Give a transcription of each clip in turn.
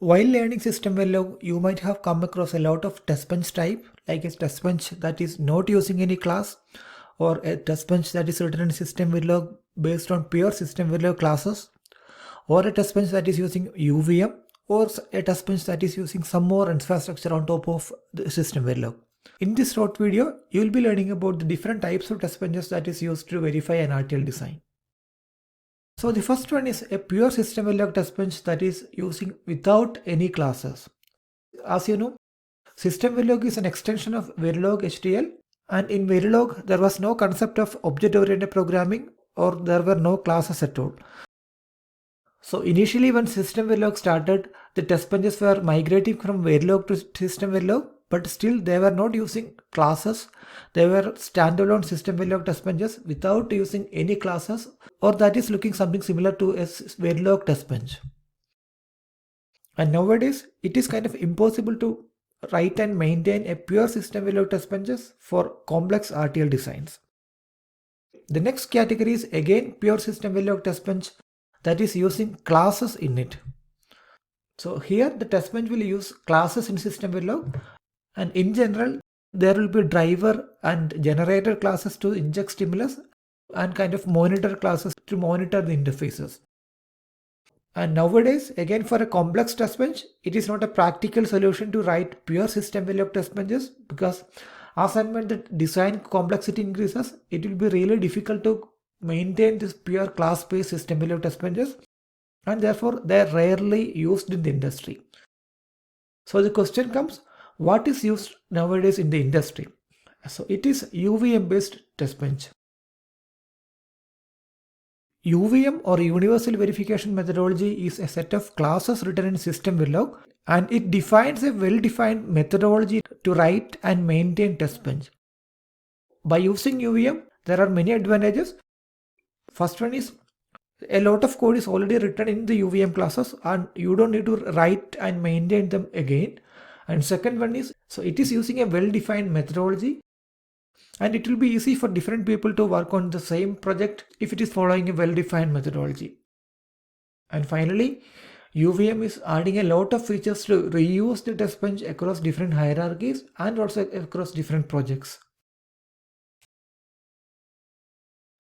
While learning system Verilog, you might have come across a lot of test bench type, like a test bench that is not using any class, or a test bench that is written in system Verilog based on pure system Verilog classes, or a test bench that is using UVM, or a test bench that is using some more infrastructure on top of the system Verilog. In this short video, you will be learning about the different types of test benches that is used to verify an RTL design. So the first one is a pure system Verilog test bench that is using without any classes. As you know, system Verilog is an extension of Verilog HDL, and in Verilog there was no concept of object-oriented programming, or there were no classes at all. So initially when system Verilog started, the test benches were migrating from Verilog to system Verilog, but still they were not using classes. They were standalone system Verilog test benches without using any classes, or that is looking something similar to a Verilog test bench. And nowadays it is kind of impossible to write and maintain a pure system Verilog test benches for complex RTL designs. The next category is again pure system Verilog test bench that is using classes in it. So here the test bench will use classes in system Verilog, and in general there will be driver and generator classes to inject stimulus and kind of monitor classes to monitor the interfaces. And nowadays, again for a complex test bench, it is not a practical solution to write pure system Verilog test benches, because as and when the design complexity increases, it will be really difficult to maintain this pure class-based system Verilog test benches, and therefore they are rarely used in the industry. So the question comes, what is used nowadays in the industry? So it is UVM based test bench. UVM or Universal Verification Methodology is a set of classes written in system Verilog, and it defines a well-defined methodology to write and maintain test bench. By using UVM, there are many advantages. First one is a lot of code is already written in the UVM classes and you don't need to write and maintain them again. And second one is, so it is using a well-defined methodology, and it will be easy for different people to work on the same project if it is following a well-defined methodology. And finally, UVM is adding a lot of features to reuse the test bench across different hierarchies and also across different projects.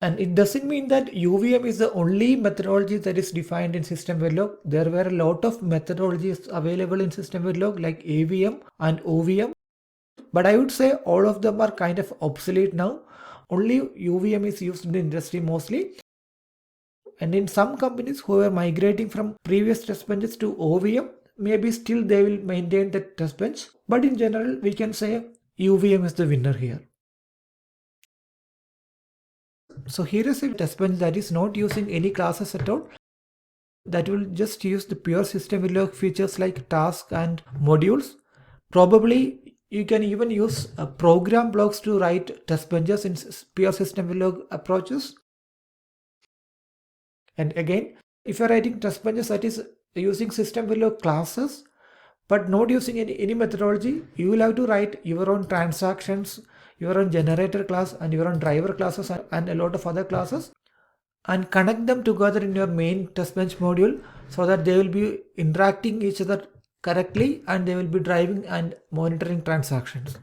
And it doesn't mean that UVM is the only methodology that is defined in system Verilog. There were a lot of methodologies available in system Verilog like AVM and OVM. But I would say all of them are kind of obsolete now. Only UVM is used in the industry mostly. And in some companies who are migrating from previous test benches to OVM, maybe still they will maintain the test bench. But in general, we can say UVM is the winner here. So here is a test bench that is not using any classes at all. That will just use the pure system Verilog features like task and modules. Probably you can even use program blocks to write test benches in pure system Verilog approaches. And again, if you're writing test benches that is using system Verilog classes but not using any methodology, you will have to write your own transactions, your own generator class and your own driver classes and a lot of other classes, and connect them together in your main test bench module so that they will be interacting each other correctly and they will be driving and monitoring transactions.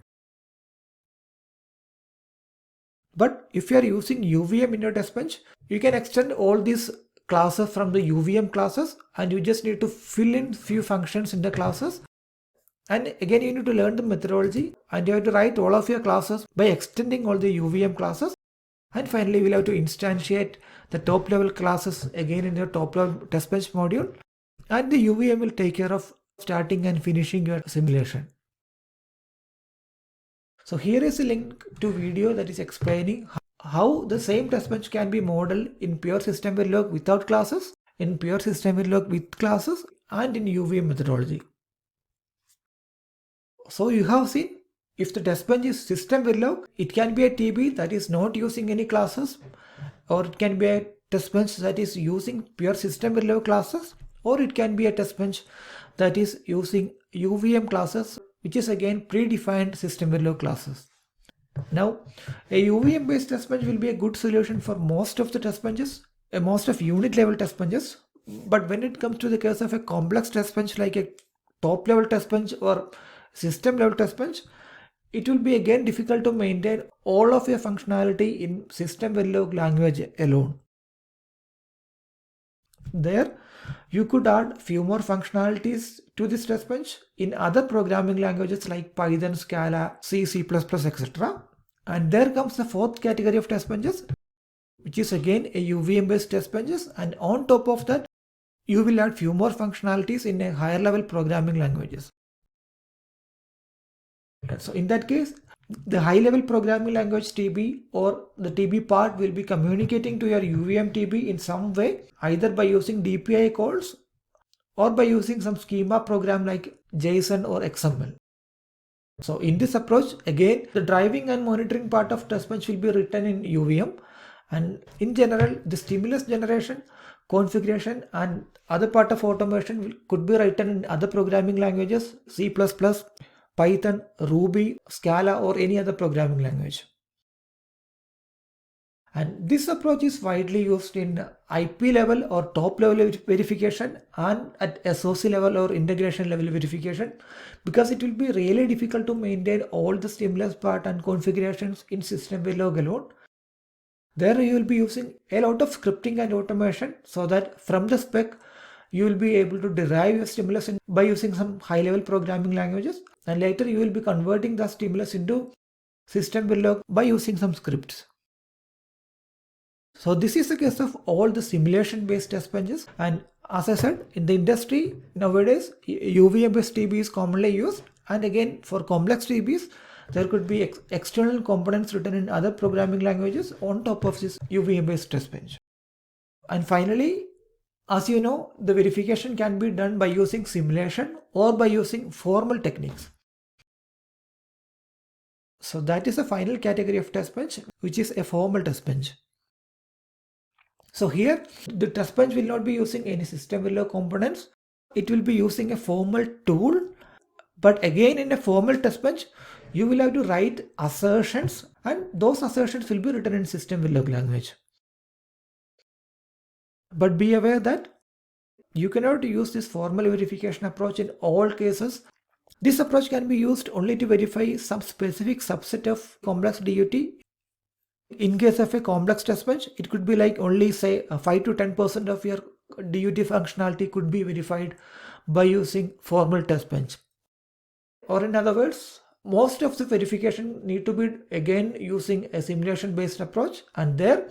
But if you are using UVM in your test bench, you can extend all these classes from the UVM classes, and you just need to fill in few functions in the classes. And again, you need to learn the methodology, and you have to write all of your classes by extending all the UVM classes. And finally, we'll have to instantiate the top level classes again in your top level test bench module, and the UVM will take care of starting and finishing your simulation. So here is a link to video that is explaining how the same test bench can be modeled in pure system Verilog without classes, in pure system Verilog with classes, and in UVM methodology. So you have seen, if the test bench is system Verilog, it can be a TB that is not using any classes, or it can be a test bench that is using pure system Verilog classes, or it can be a test bench that is using UVM classes, which is again predefined system Verilog classes. Now, a UVM based test bench will be a good solution for most of the test benches, most of unit level test benches, But when it comes to the case of a complex test bench like a top level test bench or system level test bench, it will be again difficult to maintain all of your functionality in system Verilog language alone. There, you could add few more functionalities to this test bench in other programming languages like Python, Scala, C, C++, etc. And there comes the fourth category of test benches, which is again a UVM based test benches, and on top of that you will add few more functionalities in a higher level programming languages. So in that case, the high level programming language TB or the TB part will be communicating to your UVM TB in some way, either by using DPI calls or by using some schema program like JSON or XML. So in this approach, again, the driving and monitoring part of test bench will be written in UVM, and in general, the stimulus generation, configuration and other part of automation could be written in other programming languages, C++, Python, Ruby, Scala or any other programming language. And this approach is widely used in IP level or top level verification and at SOC level or integration level verification, because it will be really difficult to maintain all the stimulus part and configurations in system Verilog alone. There you will be using a lot of scripting and automation so that from the spec you will be able to derive your stimulus by using some high level programming languages, and later you will be converting the stimulus into system Verilog by using some scripts. So this is the case of all the simulation based test benches, and as I said, in the industry nowadays UVM based TB is commonly used, and again for complex TBs there could be external components written in other programming languages on top of this UVM based test bench. And finally, as you know, the verification can be done by using simulation or by using formal techniques. So that is the final category of test bench, which is a formal test bench. So here the test bench will not be using any system Verilog components. It will be using a formal tool. But again, in a formal test bench, you will have to write assertions, and those assertions will be written in system Verilog language. But be aware that you cannot use this formal verification approach in all cases. This approach can be used only to verify some specific subset of complex DUT. In case of a complex test bench, it could be like only say 5 to 10% of your DUT functionality could be verified by using formal test bench. Or in other words, most of the verification need to be again using a simulation based approach, and there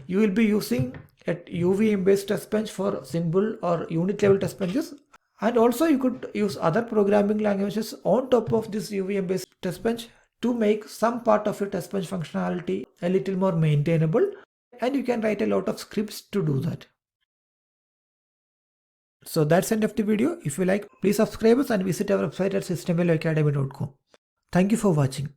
you will be using a UVM based test bench for simple or unit level test benches, and also you could use other programming languages on top of this UVM based test bench to make some part of your test bench functionality a little more maintainable, and you can write a lot of scripts to do that. So that's the end of the video. If you like, please subscribe us and visit our website at systemvelogacademy.com. Thank you for watching.